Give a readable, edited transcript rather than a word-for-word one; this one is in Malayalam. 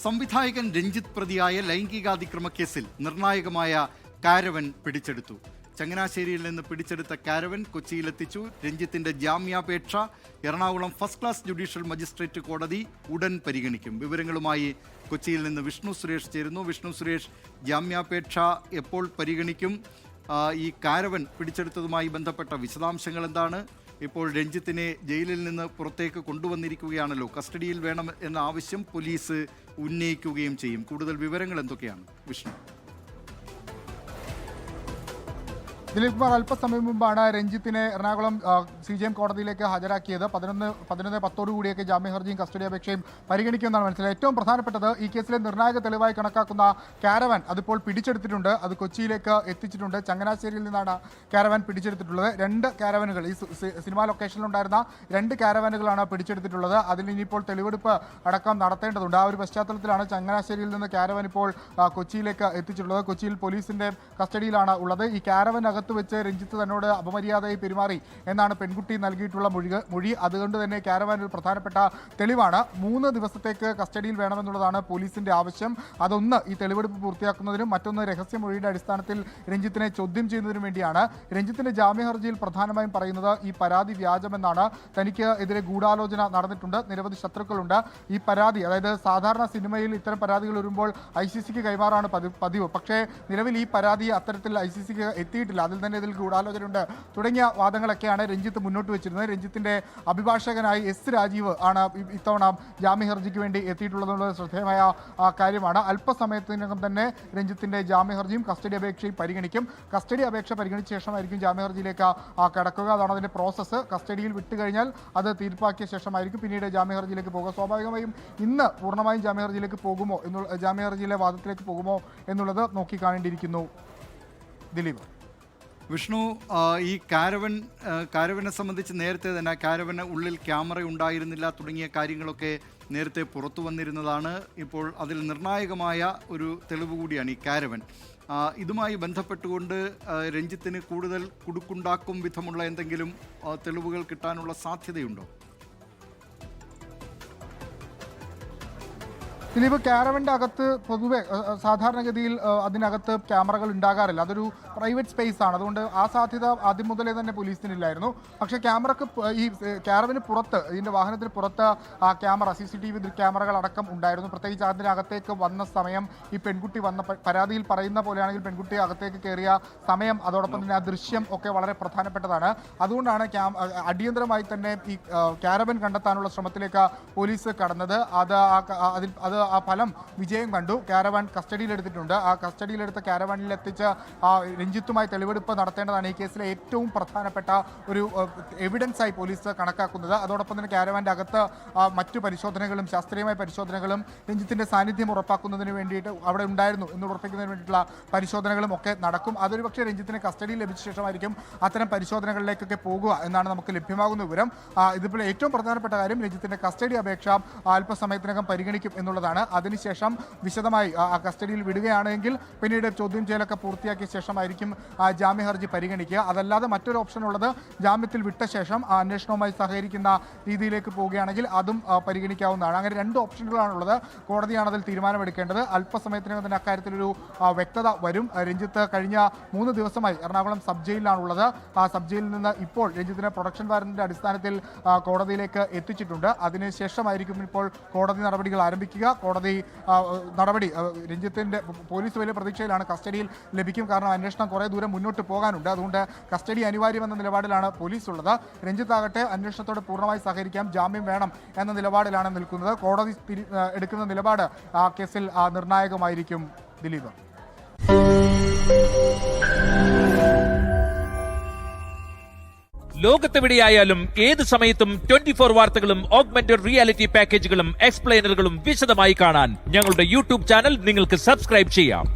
സംവിധായകൻ രഞ്ജിത്ത് പ്രതിയായ ലൈംഗികാതിക്രമ കേസിൽ നിർണായകമായ കാരവൻ പിടിച്ചെടുത്തു. ചങ്ങനാശ്ശേരിയിൽ നിന്ന് പിടിച്ചെടുത്ത കാരവൻ കൊച്ചിയിലെത്തിച്ചു. രഞ്ജിത്തിന്റെ ജാമ്യാപേക്ഷ Ernakulam first class judicial magistrate കോടതി ഉടൻ പരിഗണിക്കും. വിവരങ്ങളുമായി കൊച്ചിയിൽ നിന്ന് വിഷ്ണു സുരേഷ് ചേരുന്നു. വിഷ്ണു സുരേഷ്, ജാമ്യാപേക്ഷ എപ്പോൾ പരിഗണിക്കും? ഈ കാരവൻ പിടിച്ചെടുത്തതുമായി ബന്ധപ്പെട്ട വിശദാംശങ്ങൾ എന്താണ്? ഇപ്പോൾ രഞ്ജിത്തിനെ ജയിലിൽ നിന്ന് പുറത്തേക്ക് കൊണ്ടുവന്നിരിക്കുകയാണല്ലോ. കസ്റ്റഡിയിൽ വേണം എന്ന ആവശ്യം പോലീസ് ഉന്നയിക്കുകയും ചെയ്യും. കൂടുതൽ വിവരങ്ങൾ എന്തൊക്കെയാണ് വിഷ്ണു? ദിലീപ് കുമാർ, അല്പസമയം മുമ്പാണ് രഞ്ജിത്തിനെ എറണാകുളം CJM കോടതിയിലേക്ക് ഹാജരാക്കിയത്. 11:10 കൂടിയൊക്കെ ജാമ്യ ഹർജിയും കസ്റ്റഡി അപേക്ഷയും പരിഗണിക്കുമെന്നാണ് മനസ്സിലായത്. ഏറ്റവും പ്രധാനപ്പെട്ടത് ഈ കേസിലെ നിർണായക തെളിവായി കണക്കാക്കുന്ന കാരവൻ അതിപ്പോൾ പിടിച്ചെടുത്തിട്ടുണ്ട്. അത് കൊച്ചിയിലേക്ക് എത്തിച്ചിട്ടുണ്ട്. ചങ്ങനാശ്ശേരിയിൽ നിന്നാണ് കാരവൻ പിടിച്ചെടുത്തിട്ടുള്ളത്. 2 കാരവനുകൾ, ഈ സിനിമാ ലൊക്കേഷനിലുണ്ടായിരുന്ന 2 കാരവനുകളാണ് പിടിച്ചെടുത്തിട്ടുള്ളത്. അതിൽ ഇനിയിപ്പോൾ തെളിവെടുപ്പ് അടക്കം നടത്തേണ്ടതുണ്ട്. ആ ഒരു പശ്ചാത്തലത്തിലാണ് ചങ്ങനാശ്ശേരിയിൽ നിന്ന് കാരവൻ ഇപ്പോൾ കൊച്ചിയിലേക്ക് എത്തിച്ചിട്ടുള്ളത്. കൊച്ചിയിൽ പോലീസിന്റെ കസ്റ്റഡിയിലാണ് ഉള്ളത്. ഈ കാരവൻ അകത്ത് വെച്ച് രഞ്ജിത്ത് തന്നോട് അപമര്യാദയായി പെരുമാറി എന്നാണ് പെൺകുട്ടി നൽകിയിട്ടുള്ള മൊഴി. അതുകൊണ്ട് തന്നെ കാരവാൻ ഒരു പ്രധാനപ്പെട്ട തെളിവാണ്. 3 ദിവസത്തേക്ക് കസ്റ്റഡിയിൽ വേണമെന്നുള്ളതാണ് പോലീസിന്റെ ആവശ്യം. അതൊന്ന് ഈ തെളിവെടുപ്പ് പൂർത്തിയാക്കുന്നതിനും മറ്റൊന്ന് രഹസ്യമൊഴിയുടെ അടിസ്ഥാനത്തിൽ രഞ്ജിത്തിനെ ചോദ്യം ചെയ്യുന്നതിനും വേണ്ടിയാണ്. രഞ്ജിത്തിന്റെ ജാമ്യ ഹർജിയിൽ പ്രധാനമായും പറയുന്നത് ഈ പരാതി വ്യാജമെന്നാണ്. തനിക്ക് എതിരെ ഗൂഢാലോചന നടന്നിട്ടുണ്ട്, നിരവധി ശത്രുക്കളുണ്ട്. ഈ പരാതി, അതായത് സാധാരണ സിനിമയിൽ ഇത്തരം പരാതികൾ വരുമ്പോൾ ICCക്ക് കൈമാറാണ് പതിവ്. പക്ഷേ നിലവിൽ ഈ പരാതി അത്തരത്തിൽ ICCക്ക് എത്തിയിട്ടില്ല. അതിൽ തന്നെ ഇതിൽ ഗൂഢാലോചനയുണ്ട് തുടങ്ങിയ വാദങ്ങളൊക്കെയാണ് രഞ്ജിത്ത് മുന്നോട്ട് വെച്ചിരുന്നത്. രഞ്ജിത്തിന്റെ അഭിഭാഷകനായി S രാജീവ് ആണ് ഇത്തവണ ജാമ്യ ഹർജിക്ക് വേണ്ടി എത്തിയിട്ടുള്ളതെന്നുള്ളത് ശ്രദ്ധേയമായ കാര്യമാണ്. അല്പസമയത്തിനകം തന്നെ രഞ്ജിത്തിന്റെ ജാമ്യ ഹർജിയും കസ്റ്റഡി അപേക്ഷയും പരിഗണിക്കും. കസ്റ്റഡി അപേക്ഷ പരിഗണിച്ച ശേഷമായിരിക്കും ജാമ്യ ഹർജിയിലേക്ക് കടക്കുക. അതാണ് അതിന്റെ പ്രോസസ്സ്. കസ്റ്റഡിയിൽ വിട്ടുകഴിഞ്ഞാൽ അത് തീർപ്പാക്കിയ ശേഷമായിരിക്കും പിന്നീട് ജാമ്യ ഹർജിയിലേക്ക് പോകുക. സ്വാഭാവികമായും ഇന്ന് പൂർണ്ണമായും ജാമ്യ ഹർജിയിലേക്ക് പോകുമോ ജാമ്യ ഹർജിയിലെ വാദത്തിലേക്ക് പോകുമോ എന്നുള്ളത് നോക്കിക്കാണേണ്ടിയിരിക്കുന്നു. ദിലീപ്. വിഷ്ണു, ഈ കാരവനെ സംബന്ധിച്ച് നേരത്തെ തന്നെ കാരവന് ഉള്ളിൽ ക്യാമറ ഉണ്ടായിരുന്നില്ല തുടങ്ങിയ കാര്യങ്ങളൊക്കെ നേരത്തെ പുറത്തു വന്നിരുന്നതാണ്. ഇപ്പോൾ അതിൽ നിർണായകമായ ഒരു തെളിവ് കൂടിയാണ് ഈ കാരവൻ. ഇതുമായി ബന്ധപ്പെട്ടുകൊണ്ട് രഞ്ജിത്തിന് കൂടുതൽ കുടുക്കുണ്ടാക്കും വിധമുള്ള എന്തെങ്കിലും തെളിവുകൾ കിട്ടാനുള്ള സാധ്യതയുണ്ടോ? ദിലീപ്, കാരവൻ്റെ അകത്ത് പൊതുവെ സാധാരണഗതിയിൽ അതിനകത്ത് ക്യാമറകൾ ഉണ്ടാകാറില്ല. അതൊരു പ്രൈവറ്റ് സ്പേസ് ആണ്. അതുകൊണ്ട് ആ സാധ്യത ആദ്യം മുതലേ തന്നെ പോലീസിനില്ലായിരുന്നു. പക്ഷേ ഈ കാരവന് പുറത്ത്, ഇതിൻ്റെ വാഹനത്തിന് പുറത്ത് ക്യാമറ, CCTV ക്യാമറകൾ അടക്കം ഉണ്ടായിരുന്നു. പ്രത്യേകിച്ച് അതിനകത്തേക്ക് വന്ന സമയം, ഈ പെൺകുട്ടി വന്ന പരാതിയിൽ പറയുന്ന പോലെയാണെങ്കിൽ പെൺകുട്ടി അകത്തേക്ക് കയറിയ സമയം, അതോടൊപ്പം തന്നെ ആ ദൃശ്യം ഒക്കെ വളരെ പ്രധാനപ്പെട്ടതാണ്. അതുകൊണ്ടാണ് അടിയന്തരമായി തന്നെ ഈ കാരവൻ കണ്ടെത്താനുള്ള ശ്രമത്തിലേക്ക് പോലീസ് കടന്നത്. ആ ഫലം വിജയം കണ്ടു. കാരവാൻ കസ്റ്റഡിയിലെടുത്തിട്ടുണ്ട്. ആ കസ്റ്റഡിയിലെടുത്ത കാരവാനിൽ എത്തിച്ച് രഞ്ജിത്തുമായി തെളിവെടുപ്പ് നടത്തേണ്ടതാണ് ഈ കേസിലെ ഏറ്റവും പ്രധാനപ്പെട്ട ഒരു എവിഡൻസായി പോലീസ് കണക്കാക്കുന്നത്. അതോടൊപ്പം തന്നെ കാരവാൻ്റെ അകത്ത് മറ്റു പരിശോധനകളും ശാസ്ത്രീയമായ പരിശോധനകളും രഞ്ജിത്തിൻ്റെ സാന്നിധ്യം ഉറപ്പാക്കുന്നതിന് വേണ്ടിയിട്ട് അവിടെ ഉണ്ടായിരുന്നു എന്ന് ഉറപ്പിക്കുന്നതിന് വേണ്ടിയിട്ടുള്ള പരിശോധനകളും ഒക്കെ നടക്കും. അതൊരു പക്ഷേ രഞ്ജിത്തിനെ കസ്റ്റഡിയിൽ ലഭിച്ച ശേഷമായിരിക്കും അത്തരം പരിശോധനകളിലേക്കൊക്കെ പോകുക എന്നാണ് നമുക്ക് ലഭ്യമാകുന്ന വിവരം. ഇതിപ്പോൾ ഏറ്റവും പ്രധാനപ്പെട്ട കാര്യം, രഞ്ജിത്തിൻ്റെ കസ്റ്റഡി അപേക്ഷ അല്പസമയത്തിനകം പരിഗണിക്കും എന്നുള്ളതാണ്. അതിനുശേഷം വിശദമായി കസ്റ്റഡിയിൽ വിടുകയാണെങ്കിൽ പിന്നീട് ചോദ്യം ചെയ്യലൊക്കെ പൂർത്തിയാക്കിയ ശേഷമായിരിക്കും ജാമ്യ ഹർജി പരിഗണിക്കുക. അതല്ലാതെ മറ്റൊരു ഓപ്ഷൻ ഉള്ളത്, ജാമ്യത്തിൽ വിട്ട ശേഷം അന്വേഷണവുമായി സഹകരിക്കുന്ന രീതിയിലേക്ക് പോവുകയാണെങ്കിൽ അതും പരിഗണിക്കാവുന്നതാണ്. അങ്ങനെ 2 ഓപ്ഷനുകളാണുള്ളത്. കോടതിയാണ് അതിൽ തീരുമാനമെടുക്കേണ്ടത്. അല്പസമയത്തിനകം തന്നെ അക്കാര്യത്തിലൊരു വ്യക്തത വരും. രഞ്ജിത്ത് കഴിഞ്ഞ 3 ദിവസമായി എറണാകുളം സബ് ജയിലിലാണുള്ളത്. ആ സബ് ജയിലിൽ നിന്ന് ഇപ്പോൾ രഞ്ജിത്തിനെ പ്രൊഡക്ഷൻ വാറന്റിന്റെ അടിസ്ഥാനത്തിൽ കോടതിയിലേക്ക് എത്തിച്ചിട്ടുണ്ട്. അതിനുശേഷമായിരിക്കും ഇപ്പോൾ കോടതി നടപടികൾ ആരംഭിക്കുക. കോടതി നടപടി രഞ്ജിത്തിന്റെ പോലീസ് വലിയ പ്രതീക്ഷയിലാണ് കസ്റ്റഡിയിൽ ലഭിക്കും. കാരണം അന്വേഷണം കുറേ ദൂരം മുന്നോട്ട് പോകാനുണ്ട്. അതുകൊണ്ട് കസ്റ്റഡി അനിവാര്യമെന്ന നിലപാടിലാണ് പോലീസ് ഉള്ളത്. രഞ്ജിത്ത് ആകട്ടെ അന്വേഷണത്തോട് പൂർണ്ണമായി സഹകരിക്കാം, ജാമ്യം വേണം എന്ന നിലപാടിലാണ് നിൽക്കുന്നത്. കോടതി എടുക്കുന്ന നിലപാട് ആ കേസിൽ നിർണായകമായിരിക്കും. ദിലീപ്. ലോകത്തെവിടെയായാലും ഏത് സമയത്തും 24 വാർത്തകളും ഓഗ്മെന്റഡ് റിയാലിറ്റി പാക്കേജുകളും എക്സ്പ്ലെയിനറുകളും വിശദമായി കാണാൻ ഞങ്ങളുടെ YouTube ചാനൽ നിങ്ങൾക്ക് സബ്സ്ക്രൈബ് ചെയ്യാം.